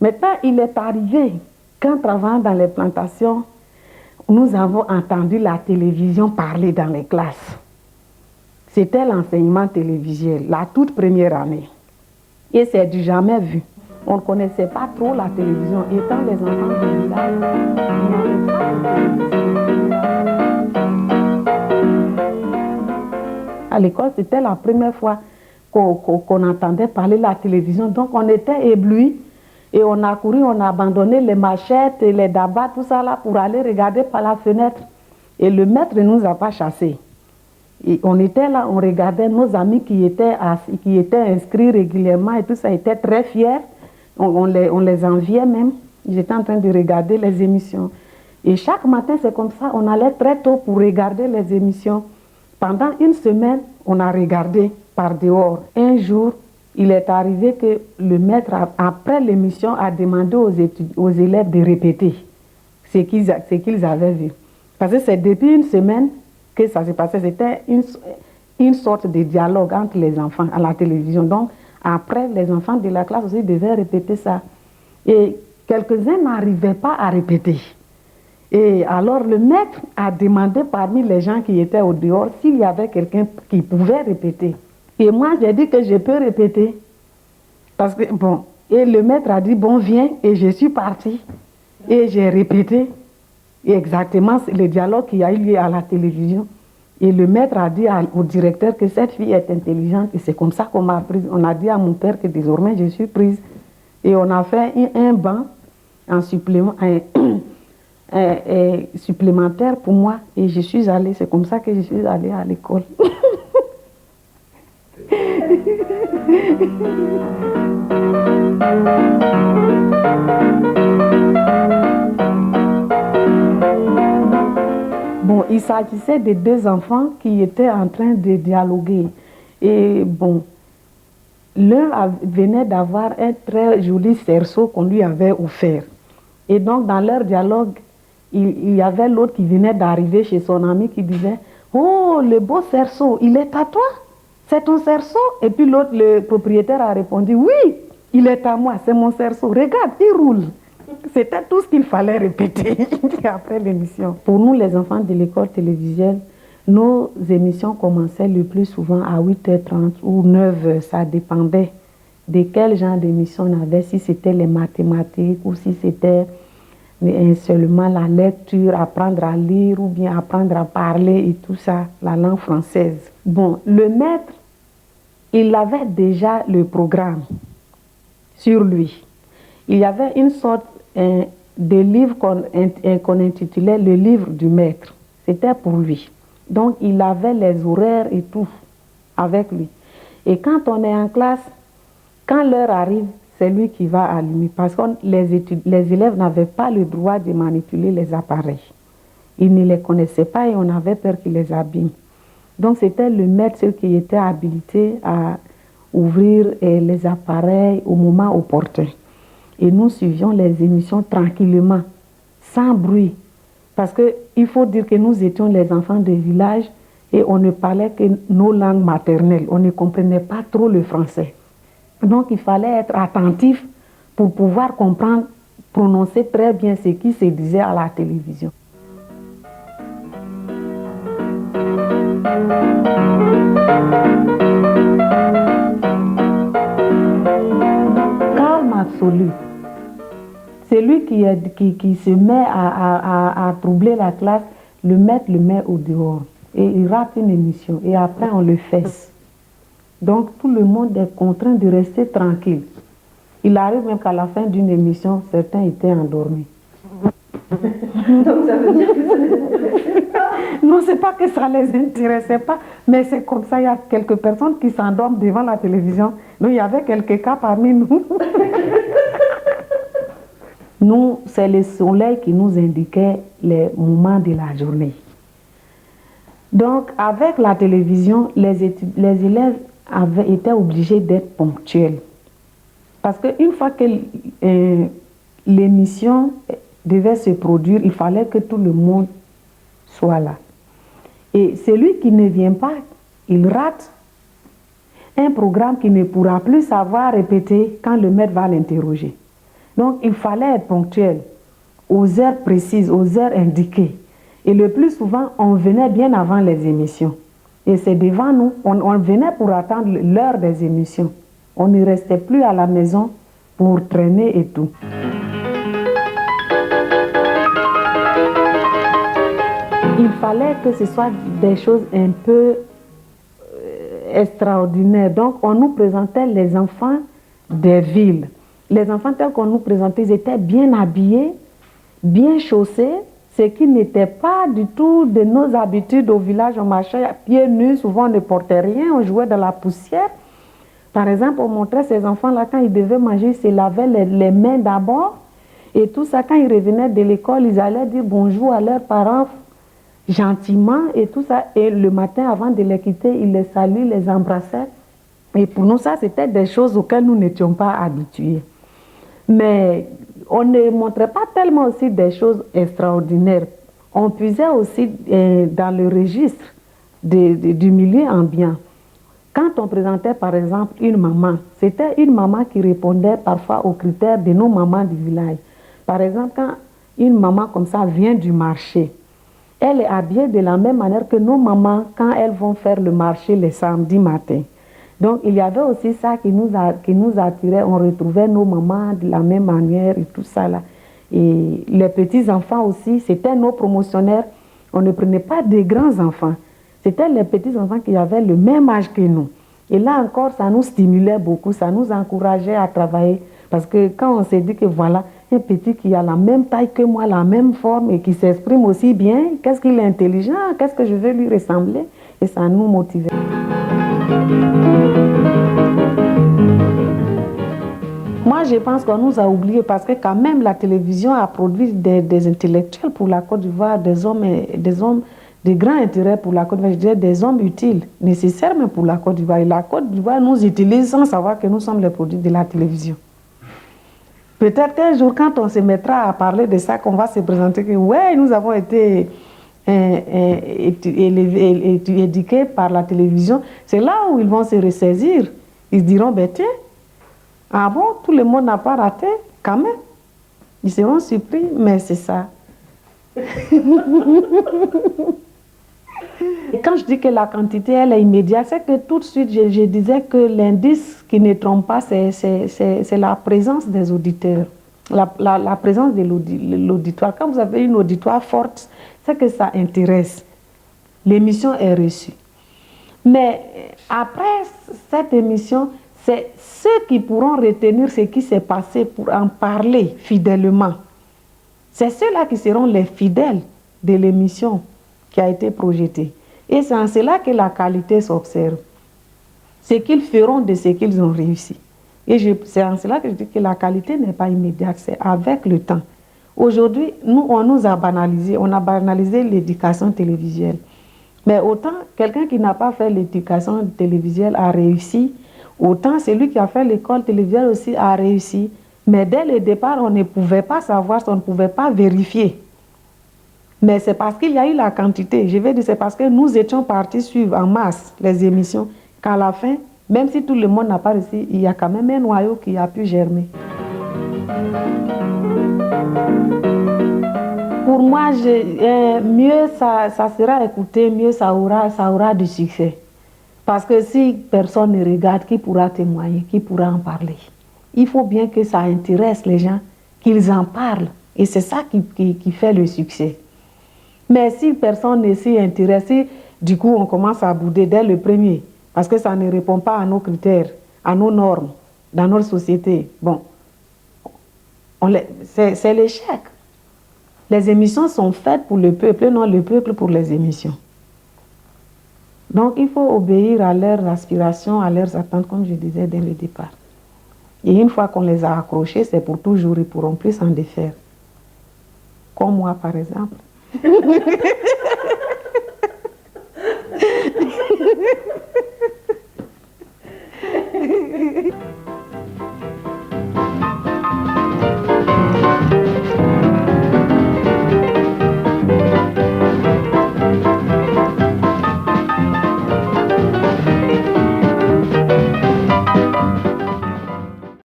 Maintenant, il est arrivé qu'en travaillant dans les plantations, nous avons entendu la télévision parler dans les classes. C'était l'enseignement télévisuel, la toute première année. Et c'est du jamais vu. On ne connaissait pas trop la télévision. Étant des enfants du village, il n'y avait pas de télévision. À l'école, c'était la première fois qu'on entendait parler de la télévision. Donc on était éblouis. Et on a couru, on a abandonné les machettes, et les dabas, tout ça là, pour aller regarder par la fenêtre. Et le maître ne nous a pas chassés. Et on était là, on regardait nos amis qui étaient inscrits régulièrement et tout ça, étaient très fiers. On les enviait même. Ils étaient en train de regarder les émissions. Et chaque matin, c'est comme ça, on allait très tôt pour regarder les émissions. Pendant une semaine, on a regardé par dehors. Un jour, il est arrivé que le maître, après l'émission, a demandé aux élèves de répéter ce qu'ils avaient vu. Parce que c'est depuis une semaine que ça s'est passé. C'était une sorte de dialogue entre les enfants à la télévision. Donc, après, les enfants de la classe aussi devaient répéter ça. Et quelques-uns n'arrivaient pas à répéter. Et alors, le maître a demandé parmi les gens qui étaient au dehors s'il y avait quelqu'un qui pouvait répéter. Et moi, j'ai dit que je peux répéter. Parce que, bon, et le maître a dit, bon, viens, et je suis partie. Et j'ai répété exactement le dialogue qui a eu lieu à la télévision. Et le maître a dit au directeur que cette fille est intelligente. Et c'est comme ça qu'on m'a prise. On a dit à mon père que désormais, je suis prise. Et on a fait un banc en supplémentaire pour moi. Et je suis allée, c'est comme ça que je suis allée à l'école. Bon, il s'agissait de deux enfants qui étaient en train de dialoguer. Et bon, l'un venait d'avoir un très joli cerceau qu'on lui avait offert. Et donc, dans leur dialogue, il y avait l'autre qui venait d'arriver chez son ami qui disait « Oh, le beau cerceau, il est à toi? C'est ton cerceau ?» Et puis l'autre, le propriétaire, a répondu « Oui, il est à moi, c'est mon cerceau. Regarde, il roule. » C'était tout ce qu'il fallait répéter après l'émission. Pour nous, les enfants de l'école télévisuelle, nos émissions commençaient le plus souvent à 8h30 ou 9h. Ça dépendait de quel genre d'émission on avait, si c'était les mathématiques ou si c'était seulement la lecture, apprendre à lire ou bien apprendre à parler et tout ça, la langue française. Bon, le maître, il avait déjà le programme sur lui. Il y avait une sorte de livre qu'on intitulait le livre du maître. C'était pour lui. Donc, il avait les horaires et tout avec lui. Et quand on est en classe, quand l'heure arrive, c'est lui qui va allumer. Parce que les élèves n'avaient pas le droit de manipuler les appareils. Ils ne les connaissaient pas et on avait peur qu'ils les abîment. Donc, c'était le maître qui était habilité à ouvrir les appareils au moment opportun. Et nous suivions les émissions tranquillement, sans bruit. Parce qu'il faut dire que nous étions les enfants de village et on ne parlait que nos langues maternelles. On ne comprenait pas trop le français. Donc il fallait être attentif pour pouvoir comprendre, prononcer très bien ce qui se disait à la télévision. Calme absolu. C'est lui qui se met à troubler la classe, le maître le met au dehors. Et il rate une émission. Et après, on le fesse. Donc, tout le monde est contraint de rester tranquille. Il arrive même qu'à la fin d'une émission, certains étaient endormis. Donc, ça veut dire que ça les intéressait pas? Non, c'est pas que ça les intéressait pas, mais c'est comme ça, il y a quelques personnes qui s'endorment devant la télévision. Donc, il y avait quelques cas parmi nous. Nous, c'est le soleil qui nous indiquait les moments de la journée. Donc, avec la télévision, les élèves étaient obligés d'être ponctuels. Parce qu'une fois que l'émission devait se produire, il fallait que tout le monde soit là. Et celui qui ne vient pas, il rate un programme qu'il ne pourra plus savoir répéter quand le maître va l'interroger. Donc, il fallait être ponctuel aux heures précises, aux heures indiquées. Et le plus souvent, on venait bien avant les émissions. Et c'est devant nous, on venait pour attendre l'heure des émissions. On ne restait plus à la maison pour traîner et tout. Il fallait que ce soit des choses un peu extraordinaires. Donc, on nous présentait les enfants des villes. Les enfants tels qu'on nous présentait, ils étaient bien habillés, bien chaussés, ce qui n'était pas du tout de nos habitudes au village. On marchait pieds nus, souvent on ne portait rien, on jouait dans la poussière. Par exemple, on montrait ces enfants-là, quand ils devaient manger, ils se lavaient les mains d'abord. Et tout ça, quand ils revenaient de l'école, ils allaient dire bonjour à leurs parents gentiment et tout ça. Et le matin, avant de les quitter, ils les saluaient, les embrassaient. Et pour nous, ça, c'était des choses auxquelles nous n'étions pas habitués. Mais on ne montrait pas tellement aussi des choses extraordinaires. On puisait aussi dans le registre du milieu ambiant. Quand on présentait par exemple une maman, c'était une maman qui répondait parfois aux critères de nos mamans du village. Par exemple, quand une maman comme ça vient du marché, elle est habillée de la même manière que nos mamans quand elles vont faire le marché les samedis matins. Donc il y avait aussi ça qui nous attirait, on retrouvait nos mamans de la même manière et tout ça là. Et les petits enfants aussi, c'était nos promotionnaires, on ne prenait pas des grands enfants. C'était les petits enfants qui avaient le même âge que nous. Et là encore, ça nous stimulait beaucoup, ça nous encourageait à travailler. Parce que quand on s'est dit que voilà, un petit qui a la même taille que moi, la même forme et qui s'exprime aussi bien, qu'est-ce qu'il est intelligent, qu'est-ce que je veux lui ressembler? Et ça nous motivait. Moi, je pense qu'on nous a oubliés parce que quand même la télévision a produit des intellectuels pour la Côte d'Ivoire, des hommes de grand intérêt pour la Côte d'Ivoire, je dirais des hommes utiles, nécessaires même pour la Côte d'Ivoire. Et la Côte d'Ivoire nous utilise sans savoir que nous sommes les produits de la télévision. Peut-être qu'un jour, quand on se mettra à parler de ça, qu'on va se présenter que ouais, nous avons été éduqués par la télévision, c'est là où ils vont se ressaisir. Ils se diront, ben tiens, ah bon, tout le monde n'a pas raté, quand même. Ils seront surpris, mais c'est ça. Et quand je dis que la quantité, elle est immédiate, c'est que tout de suite, je disais que l'indice qui ne trompe pas, c'est la présence des auditeurs, la présence de l'auditoire. Quand vous avez une auditoire forte, c'est que ça intéresse. L'émission est reçue. Mais après cette émission, c'est ceux qui pourront retenir ce qui s'est passé pour en parler fidèlement. C'est ceux-là qui seront les fidèles de l'émission qui a été projetée. Et c'est en cela que la qualité s'observe. Ce qu'ils feront de ce qu'ils ont réussi. Et c'est en cela que je dis que la qualité n'est pas immédiate, c'est avec le temps. Aujourd'hui, on nous a banalisé, on a banalisé l'éducation télévisuelle. Mais autant quelqu'un qui n'a pas fait l'éducation télévisuelle a réussi, autant celui qui a fait l'école télévisuelle aussi a réussi. Mais dès le départ, on ne pouvait pas savoir, on ne pouvait pas vérifier. Mais c'est parce qu'il y a eu la quantité. Je vais dire, c'est parce que nous étions partis suivre en masse les émissions, qu'à la fin, même si tout le monde n'a pas réussi, il y a quand même un noyau qui a pu germer. Pour moi, mieux ça sera écouté, mieux ça aura du succès. Parce que si personne ne regarde, qui pourra témoigner, qui pourra en parler? Il faut bien que ça intéresse les gens, qu'ils en parlent. Et c'est ça qui fait le succès. Mais si personne ne s'y intéresse, du coup on commence à bouder dès le premier. Parce que ça ne répond pas à nos critères, à nos normes, dans notre société. Bon, c'est l'échec. Les émissions sont faites pour le peuple, non le peuple pour les émissions. Donc il faut obéir à leurs aspirations, à leurs attentes, comme je disais dès le départ. Et une fois qu'on les a accrochés, c'est pour toujours, ils ne pourront plus s'en défaire. Comme moi, par exemple.